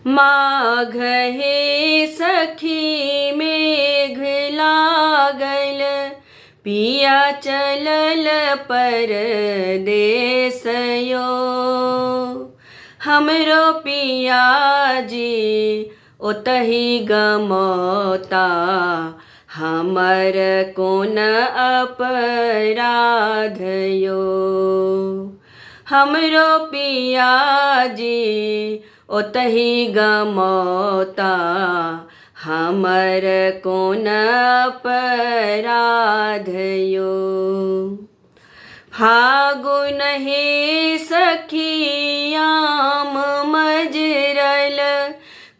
माघ हे सखी मेघ लागल, पिया चलल परदेस यो। हमरो पिया जी ओतहि गमौता, हमर कोन अपराध यो। हमरो पिया जी ओतहि गमौता, हमर कोन अपराध यो। फागुन हे सखियाम मजरल,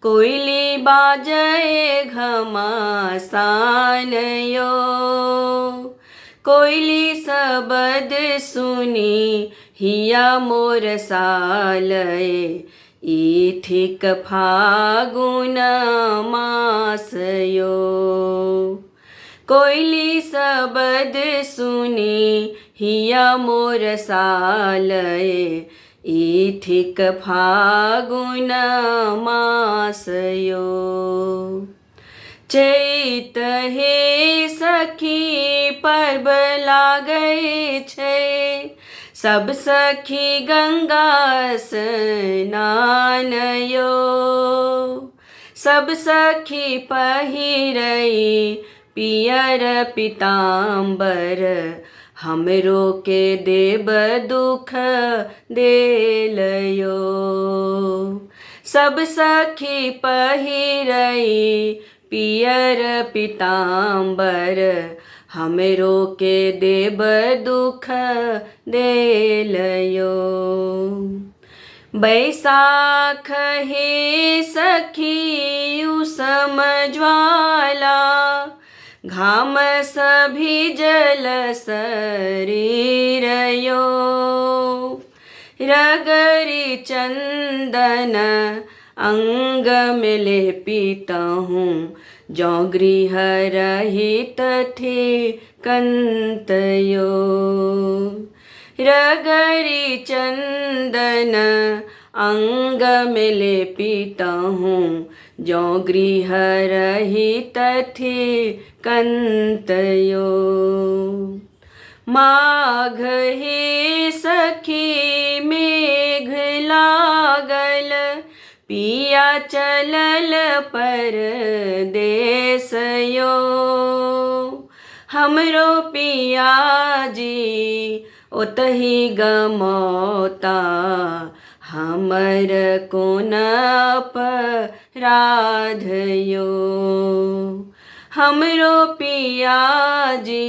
कोयली बाजय घमासान यो। कोयली सबद सुनी हिया मोर सालय, ई ठीक फागुन मास यो। कोयली सबद सुनी हिया मोर सालय, ई ठीक फागुन मास यो। चैत हे सखी पर्व लागै छै, सब सखी गंगा स्नान यो। सब सखी पहिरई पियर पीताम्बर, हमरो के देब दुख देल यो। सब सखी पहिरई पियर पीताम्बर, हमरो के देब दुख देल यो। बैसाख हे सखी उसम ज्वाला, घाम भिजल शरीर यो। रगरी चंदन अंग में लेपितहूँ, जौ गृह रहित थे कंत यो। रगरी चंदन अंग में लेपितहूँ, जौ गृह रहित थे कंत यो। माघ हे सखी मेघ लागल, पिया चलल परदेस यो। हमरो पिया जी ओतहि गमौता, हमर कोन अपराध यो। हमरो पिया जी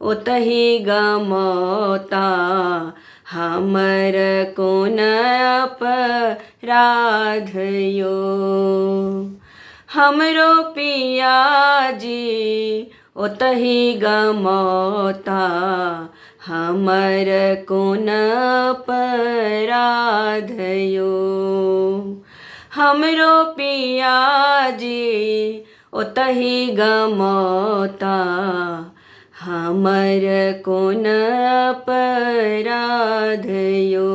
ओतहि गमौता, हमर कोन अपराध यो। हमरो पिया जी ओतहि गमौता, हमर कोन अपराध यो। हमरो पिया जी ओतहि गमौता, हमर कोन अपराध यो।